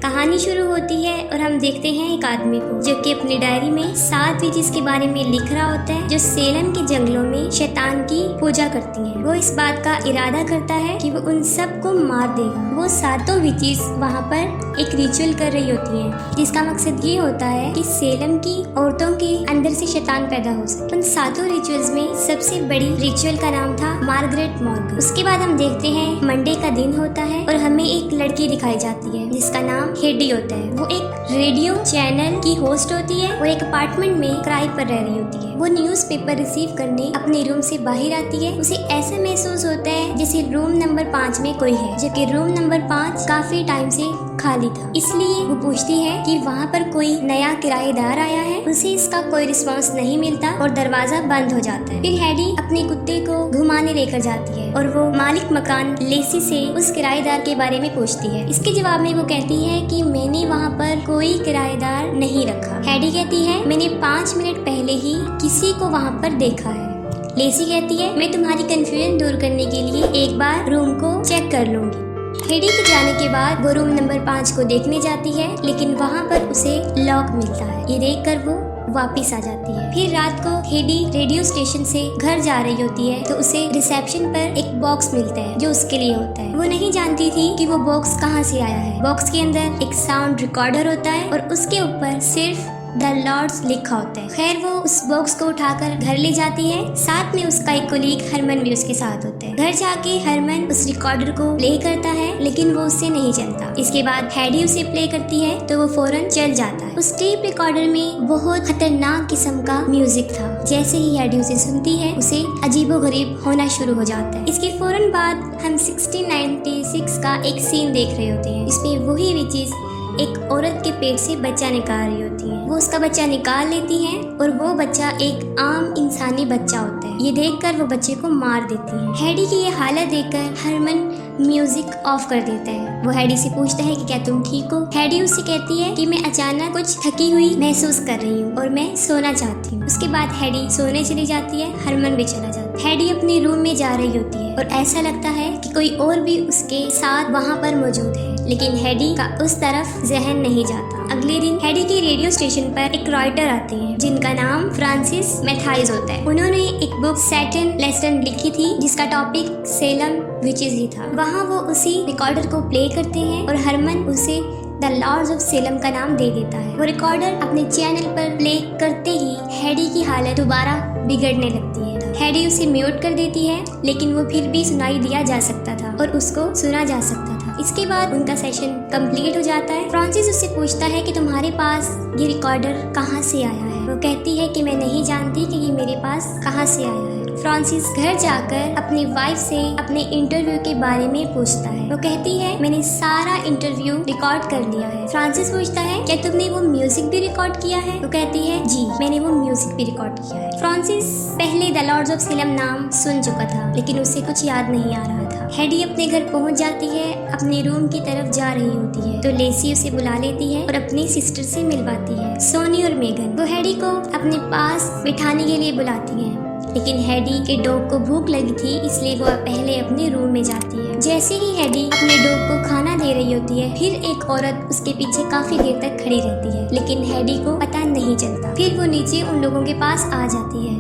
कहानी शुरू होती है और हम देखते हैं एक आदमी को जो कि अपनी डायरी में 7 विचेस के बारे में लिख रहा होता है जो सेलम के जंगलों में शैतान की पूजा करती हैं। वो इस बात का इरादा करता है कि वो उन सब को मार देगा। वो 7 विचेस वहाँ पर एक रिचुअल कर रही होती हैं जिसका मकसद ये होता है कि सेलम की औरतों के अंदर से शैतान पैदा हो सके। उन 7 रिचुअल्स में सबसे बड़ी रिचुअल का नाम था मार्गरेट मॉर्गन। उसके बाद हम देखते हैं मंडे का दिन होता है और हमें एक लड़की दिखाई जाती है जिसका नाम हेडी होता है। वो एक रेडियो चैनल की होस्ट होती है और एक अपार्टमेंट में किराए पर रह रही होती है। वो न्यूज़पेपर रिसीव करने अपने रूम से बाहर आती है। उसे ऐसा महसूस होता है जैसे रूम नंबर 5 में कोई है, जबकि रूम नंबर 5 काफी टाइम से खाली था। इसलिए वो पूछती है कि वहाँ पर कोई नया किराएदार आया है। उसे इसका कोई रिस्पांस नहीं मिलता और दरवाजा बंद हो जाता है। फिर हेडी अपने कुत्ते को घुमाने लेकर जाती है और वो मालिक मकान लेसी से उस किराएदार के बारे में पूछती है। इसके जवाब में वो कहती है कि मैंने वहाँ पर कोई किराएदार नहीं रखा। हेडी कहती है मैंने 5 मिनट पहले ही किसी को वहाँ पर देखा है। लेसी कहती है मैं तुम्हारी कंफ्यूजन दूर करने के लिए एक बार रूम को चेक कर लूंगी। हेडी के जाने के बाद वो रूम नंबर 5 को देखने जाती है, लेकिन वहाँ पर उसे लॉक मिलता है। ये देखकर वो वापिस आ जाती है। फिर रात को हेडी रेडियो स्टेशन से घर जा रही होती है तो उसे रिसेप्शन पर एक बॉक्स मिलता है जो उसके लिए होता है। वो नहीं जानती थी कि वो बॉक्स कहाँ से आया है। बॉक्स के अंदर एक साउंड रिकॉर्डर होता है और उसके ऊपर सिर्फ द लॉर्ड्स लिखा होता है। खैर वो उस बॉक्स को उठाकर घर ले जाती है। साथ में उसका एक कोलीग हरमन भी उसके साथ होता है। घर जाके हरमन उस रिकॉर्डर को प्ले करता है लेकिन वो उससे नहीं चलता। इसके बाद हेडी उसे प्ले करती है तो वो फौरन चल जाता है। उस टेप रिकॉर्डर में बहुत खतरनाक किस्म का म्यूजिक था। जैसे ही हेडी उसे सुनती है उसे अजीबोगरीब होना शुरू हो जाता है। इसके फौरन बाद हम 1696 का एक सीन देख रहे होते हैं। इसमें वही विचेस एक औरत के पेट से बच्चा निकाल रही होती है। वो उसका बच्चा निकाल लेती है और वो बच्चा एक आम इंसानी बच्चा होता है। ये देखकर वो बच्चे को मार देती है। हेडी की ये हालत देखकर हरमन म्यूजिक ऑफ कर देता है। वो हेडी से पूछता है कि क्या तुम ठीक हो। हेडी उससे कहती है कि मैं अचानक कुछ थकी हुई महसूस कर रही हूँ और मैं सोना चाहती हूँ। उसके बाद हेडी सोने चली जाती है। हरमन भी चला जाता है। हेडी अपने रूम में जा रही होती है और ऐसा लगता है कि कोई और भी उसके साथ वहाँ पर मौजूद है, लेकिन हेडी का उस तरफ जहन नहीं जाता। अगले दिन हेडी के रेडियो स्टेशन पर एक राइटर आते हैं जिनका नाम फ्रांसिस मैथाइज होता है। उन्होंने एक बुक सैटन लेसन लिखी थी जिसका टॉपिक सेलम विचेस ही था। वहाँ वो उसी रिकॉर्डर को प्ले करते हैं और हरमन उसे द लॉर्ड्स ऑफ सेलम का नाम दे देता है। वो रिकॉर्डर अपने चैनल पर प्ले करते ही हेडी की हालत दोबारा बिगड़ने लगती है। हेडी उसे म्यूट कर देती है लेकिन वो फिर भी सुनाई दिया जा सकता था और उसको सुना जा सकता था। इसके बाद उनका सेशन कंप्लीट हो जाता है। फ्रांसिस उससे पूछता है कि तुम्हारे पास ये रिकॉर्डर कहाँ से आया है। वो कहती है कि मैं नहीं जानती कि ये मेरे पास कहाँ से आया है। फ्रांसिस घर जाकर अपनी वाइफ से अपने इंटरव्यू के बारे में पूछता है। वो कहती है मैंने सारा इंटरव्यू रिकॉर्ड कर लिया है। फ्रांसिस पूछता है क्या तुमने वो म्यूजिक भी रिकॉर्ड किया है। वो कहती है जी मैंने वो म्यूजिक भी रिकॉर्ड किया है। फ्रांसिस पहले द लॉर्ड्स ऑफ सेलम नाम सुन चुका था लेकिन उसे कुछ याद नहीं आ रहा था। हेडी अपने घर पहुंच जाती है, अपने रूम की तरफ जा रही होती है तो लेसी उसे बुला लेती है और अपनी सिस्टर से मिलवाती है, सोनी और मेगन। वो हेडी को अपने पास बिठाने के लिए बुलाती है लेकिन हेडी के डॉग को भूख लगी थी इसलिए वो पहले अपने रूम में जाती है। जैसे ही हेडी अपने डॉग को खाना दे रही होती है फिर एक औरत उसके पीछे काफी देर तक खड़ी रहती है लेकिन हेडी को पता नहीं चलता। फिर वो नीचे उन लोगों के पास आ जाती है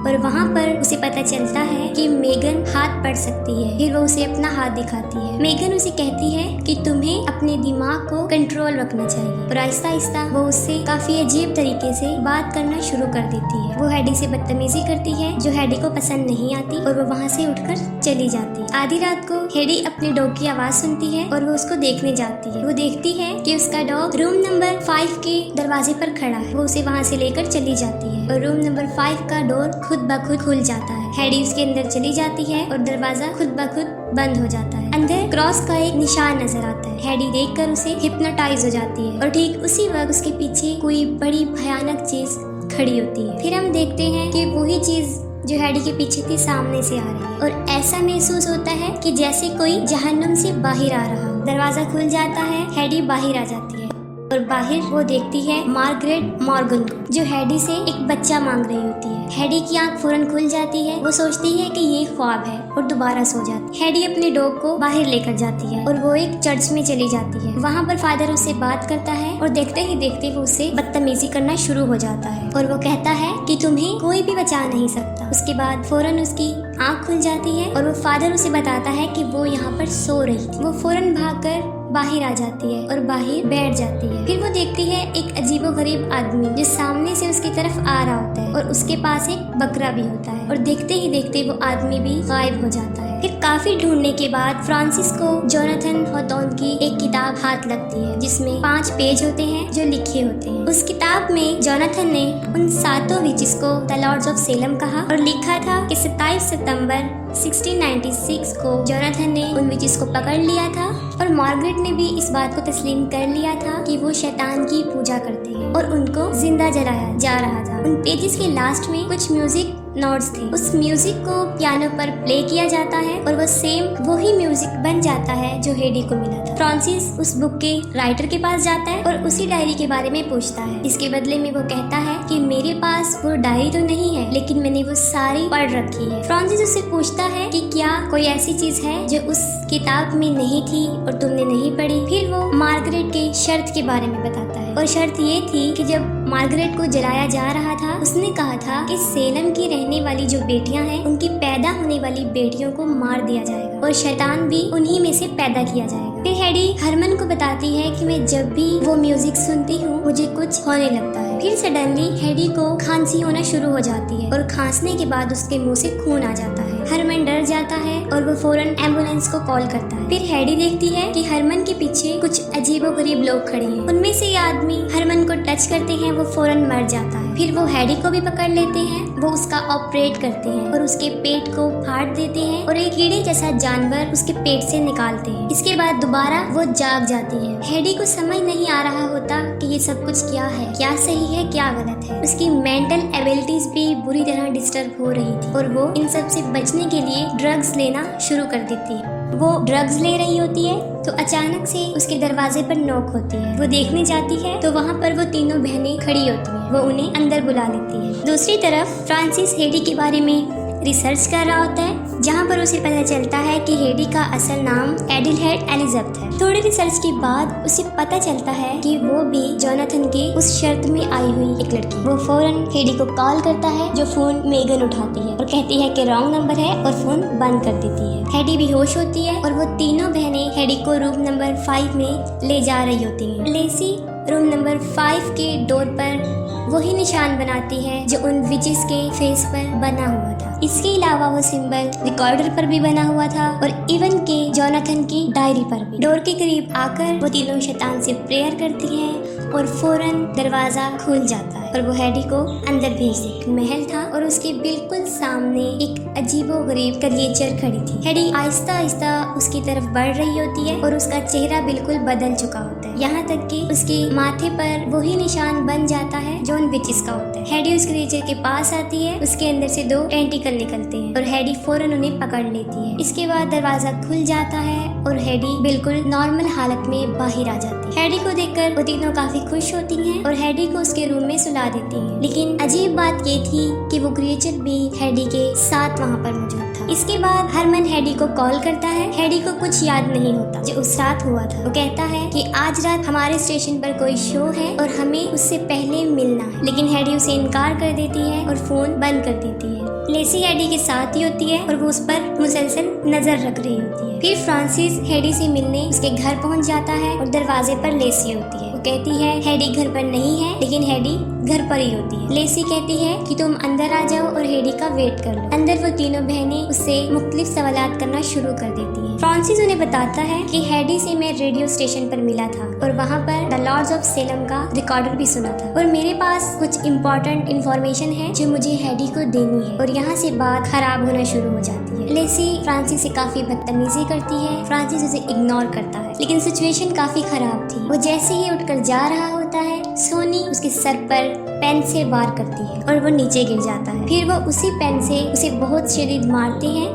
और वहाँ पर उसे पता चलता है कि मेगन हाथ पढ़ सकती है। फिर वो उसे अपना हाथ दिखाती है। मेगन उसे कहती है कि तुम्हें अपने दिमाग को कंट्रोल रखना चाहिए और आहिस्ता आहिस्ता वो उससे काफी अजीब तरीके से बात करना शुरू कर देती है। वो हेडी से बदतमीजी करती है जो हेडी को पसंद नहीं आती और वो वहाँ से उठकर चली जाती है। आधी रात को हेडी अपने डॉग की आवाज सुनती है और वो उसको देखने जाती है। वो देखती है कि उसका डॉग रूम नंबर 5 के दरवाजे पर खड़ा है। वो उसे वहाँ से लेकर चली जाती है और रूम नंबर 5 का डोर खुद ब खुद खुल जाता है। हेडी उसके अंदर चली जाती है और दरवाजा खुद ब खुद बंद हो जाता है। अंदर क्रॉस का एक निशान नजर आता है। हेडी देखकर उसे हिप्नोटाइज हो जाती है और ठीक उसी वक्त उसके पीछे कोई बड़ी भयानक चीज खड़ी होती है। फिर हम देखते हैं कि वही चीज जो हेडी के पीछे थी सामने से आ रही है और ऐसा महसूस होता है कि जैसे कोई जहन्नुम से बाहर आ रहा हो। दरवाजा खुल जाता है, हेडी बाहर आ जाती है और बाहर वो देखती है मार्गरेट मॉर्गन को, जो हेडी से एक बच्चा मांग रही होती है। हेडी की आंख फौरन खुल जाती है। वो सोचती है कि ये ख्वाब है और दोबारा सो जाती है। हेडी अपने डॉग को बाहर लेकर जाती है और वो एक चर्च में चली जाती है। वहाँ पर फादर उससे बात करता है और देखते ही देखते वो उससे बदतमीजी करना शुरू हो जाता है और वो कहता है कि तुम्हें कोई भी बचा नहीं सकता। उसके बाद फौरन उसकी आंख खुल जाती है और वो फादर उसे बताता है कि वो यहाँ पर सो रही थी। वो फौरन भागकर बाहर आ जाती है और बाहर बैठ जाती है। फिर वो देखती है एक अजीबोगरीब आदमी जो सामने से उसकी तरफ आ रहा होता है और उसके पास एक बकरा भी होता है और देखते ही देखते वो आदमी भी गायब हो जाता है। फिर काफी ढूंढने के बाद फ्रांसिस को जोनाथन हॉथॉर्न की एक किताब हाथ लगती है जिसमें 5 पेज होते हैं जो लिखे होते हैं। उस किताब में जोनाथन ने उन 7 विचेस को द लॉर्ड्स ऑफ सेलम कहा और लिखा था कि 27 सितंबर 1696 को जोनाथन ने उन विचेस को पकड़ लिया था और मार्गरेट ने भी इस बात को तस्लीम कर लिया था कि वो शैतान की पूजा करते हैं और उनको जिंदा जलाया जा रहा था। उन पेजेस के लास्ट में कुछ म्यूजिक नोट्स थे। उस म्यूजिक को पियानो पर प्ले किया जाता है और वो सेम वही म्यूजिक बन जाता है जो हेडी को मिला था। फ्रांसिस उस बुक के राइटर के पास जाता है और उसी डायरी के बारे में पूछता है। इसके बदले में वो कहता है कि मेरे पास वो डायरी तो नहीं है लेकिन मैंने वो सारी पढ़ रखी है। फ्रांसिस उससे पूछता है कि क्या कोई ऐसी चीज है जो उस किताब में नहीं थी और तुमने नहीं पढ़ी। फिर वो मार्गरेट के शर्त के बारे में बताता है और शर्त ये थी कि जब मार्गरेट को जलाया जा रहा था उसने कहा था कि सेलम की रहने वाली जो बेटियां हैं उनकी पैदा होने वाली बेटियों को मार दिया जाएगा और शैतान भी उन्हीं में से पैदा किया जाएगा। फिर हेडी हरमन को बताती है कि मैं जब भी वो म्यूजिक सुनती हूँ मुझे कुछ होने लगता है। फिर सडनली हेडी को खांसी होना शुरू हो जाती है और खांसने के बाद उसके मुंह से खून आ जाता है। हरमन डर जाता है और वो फौरन एम्बुलेंस को कॉल करता है। फिर हेडी देखती है कि हरमन के पीछे कुछ अजीबोगरीब लोग खड़े हैं। उनमें से ये आदमी हरमन को टच करते हैं, वो फौरन मर जाता है। फिर वो हेडी को भी पकड़ लेते हैं, वो उसका ऑपरेट करते हैं और उसके पेट को फाड़ देते हैं और एक कीड़े जैसा जानवर उसके पेट से निकालते हैं। इसके बाद दोबारा वो जाग जाती है। हेडी को समझ नहीं आ रहा होता कि ये सब कुछ क्या है, क्या सही है क्या गलत है। उसकी मेंटल एबिलिटीज भी बुरी तरह डिस्टर्ब हो रही थी और वो इन सब से बचने के लिए ड्रग्स लेना शुरू कर देती है। वो ड्रग्स ले रही होती है तो अचानक से उसके दरवाजे पर नॉक होती है। वो देखने जाती है तो वहाँ पर वो तीनों बहनें खड़ी होती हैं। वो उन्हें अंदर बुला लेती है। दूसरी तरफ फ्रांसिस हेडी के बारे में रिसर्च कर रहा होता है जहाँ पर उसे पता चलता है कि हेडी का असल नाम एडिलहेड एलिजाबेथ है। थोड़ी रिसर्च के बाद उसे पता चलता है कि वो भी जोनाथन के उस शर्त में आई हुई एक लड़की। वो फौरन हेडी को कॉल करता है जो फोन मेगन उठाती है और कहती है कि रॉन्ग नंबर है और फोन बंद कर देती है। हेडी बेहोश होती है और वो तीनों बहनें हेडी को रूम नंबर 5 में ले जा रही होती हैं। लेसी रूम नंबर 5 के डोर पर वही निशान बनाती है जो उन विचेस के फेस पर बना हुआ था। इसके अलावा वो सिंबल रिकॉर्डर पर भी बना हुआ था और इवन के जोनाथन की डायरी पर भी। डोर के करीब आकर वो तीनों शैतान से प्रेयर करती हैं और फौरन दरवाजा खुल जाता है और वो हेडी को अंदर भेज देती। महल था और उसके बिल्कुल सामने एक अजीबोगरीब क्रिएचर खड़ी थी। हेडी आहिस्ता आहिस्ता उसकी तरफ बढ़ रही होती है और उसका चेहरा बिल्कुल बदल चुका होता है, यहाँ तक कि उसके माथे पर वही निशान बन जाता है जो उन विचेस का होता है। हेडी उस क्रिएचर के पास आती है, उसके अंदर से 2 टेंटिकल निकलते हैं और हेडी फौरन उन्हें पकड़ लेती है। इसके बाद दरवाजा खुल जाता है और हेडी बिल्कुल नॉर्मल हालत में बाहर आ जाती है। हेडी को देखकर वो तीनों काफी खुश होती हैं और हेडी को उसके रूम में सुला देती हैं। लेकिन अजीब बात ये थी कि वो क्रिएचर भी हेडी के साथ वहाँ पर मौजूद था। इसके बाद हरमन हेडी को कॉल करता है। हेडी को कुछ याद नहीं होता जो उस रात हुआ था। वो कहता है कि आज रात हमारे स्टेशन पर कोई शो है और हमें उससे पहले मिलना है, लेकिन हेडी उसे इनकार कर देती है और फोन बंद कर देती है। लेसी हेडी के साथ ही होती है और वो उस पर मुसलसल नजर रख रही होती है। फिर फ्रांसिस हेडी से मिलने उसके घर पहुंच जाता है और दरवाजे पर लेसी होती है। वो कहती है हेडी घर पर नहीं है, लेकिन हेडी घर पर ही होती है। लेसी कहती है कि तुम अंदर आ जाओ और हेडी का वेट कर लो। अंदर वो तीनों बहनें उससे मुख्तलिफ सवालात करना शुरू कर देती हैं। फ्रांसिस उन्हें बताता है कि हेडी से मैं रेडियो स्टेशन पर मिला था और वहाँ पर द लॉर्ड्स ऑफ सेलम का रिकॉर्डर भी सुना था और मेरे पास कुछ इम्पोर्टेंट इन्फॉर्मेशन है जो मुझे हेडी को देनी है। और यहाँ से बात खराब होना शुरू हो जाती है। लेसी फ्रांसिस से काफी बदतमीजी करती है। फ्रांसिस उसे इग्नोर करता है, लेकिन सिचुएशन काफी खराब थी। वो जैसे ही उठकर जा रहा होता है, सोनी उसके सर पर पेन से वार करती है और वो नीचे गिर जाता है। फिर वो उसी पेन से उसे बहुत शदीद मारते हैं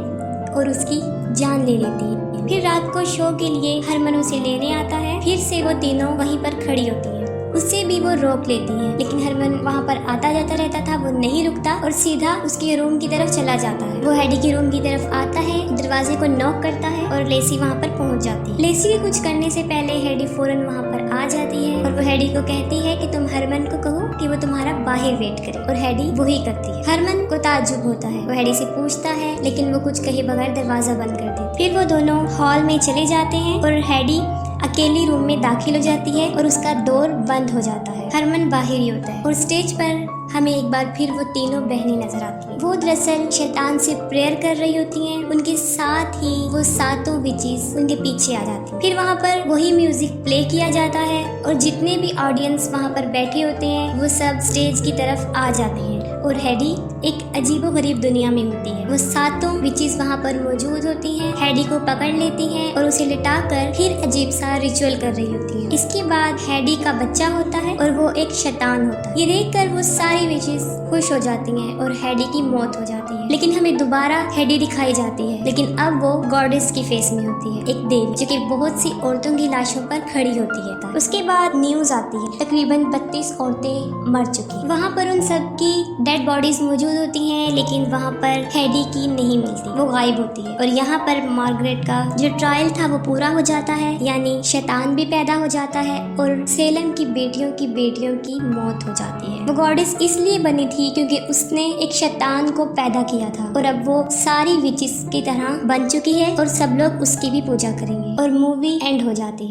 और उसकी जान ले लेती है। फिर रात को शो के लिए हरमन उसे लेने आता है। फिर से वो तीनों वहीं पर खड़ी होती है। उससे भी वो रोक लेती है, लेकिन हरमन वहाँ पर आता जाता रहता था, वो नहीं रुकता और सीधा उसके रूम की तरफ चला जाता है। वो हेडी के रूम की तरफ आता है, दरवाजे को नॉक करता है और लेसी वहाँ पर पहुँच जाती है। लेसी के कुछ करने से पहले हेडी फौरन वहाँ पर आ जाती है और वो हेडी को कहती है कि तुम हरमन को कहो कि वो तुम्हारा बाहर वेट करे, और हेडी वही करती है। हरमन को ताज्जुब होता है, वो हेडी से पूछता है लेकिन वो कुछ कहे बगैर दरवाजा बंद कर देती है। फिर वो दोनों हॉल में चले जाते हैं और हेडी अकेली रूम में दाखिल हो जाती है और उसका डोर बंद हो जाता है। हरमन बाहर ही होता है और स्टेज पर हमें एक बार फिर वो तीनों बहनें नजर आती हैं। वो दरअसल शैतान से प्रेयर कर रही होती हैं, उनके साथ ही वो सातों विचेस उनके पीछे आ जाती हैं। फिर वहाँ पर वही म्यूजिक प्ले किया जाता है और जितने भी ऑडियंस वहाँ पर बैठे होते हैं वो सब स्टेज की तरफ आ जाते हैं और हेडी एक अजीबोगरीब दुनिया में होती है। वो सातों विचेस वहाँ पर मौजूद होती हैं, हेडी को पकड़ लेती हैं और उसे लिटाकर फिर अजीब सा रिचुअल कर रही होती हैं। इसके बाद हेडी का बच्चा होता है और वो एक शैतान होता है। ये देखकर वो सारी विचेस खुश हो जाती हैं और हेडी की मौत हो जाती है। लेकिन हमें दोबारा हेडी दिखाई जाती है, लेकिन अब वो गॉडेस की फेस में होती है, एक देवी जो कि बहुत सी औरतों की लाशों पर खड़ी होती है। उसके बाद न्यूज आती है, तकरीबन 32 औरतें मर चुकी। वहाँ पर उन सब की डेड बॉडीज मौजूद होती हैं, लेकिन वहाँ पर हेडी की नहीं मिलती, वो गायब होती है। और यहाँ पर मार्गरेट का जो ट्रायल था वो पूरा हो जाता है, यानी शैतान भी पैदा हो जाता है और सेलम की बेटियों की मौत हो जाती है। वो गॉडेस इसलिए बनी थी क्योंकि उसने एक शैतान को पैदा किया था और अब वो सारी विचेस की तरह बन चुकी है और सब लोग उसकी भी पूजा करेंगे और मूवी एंड हो जाती है।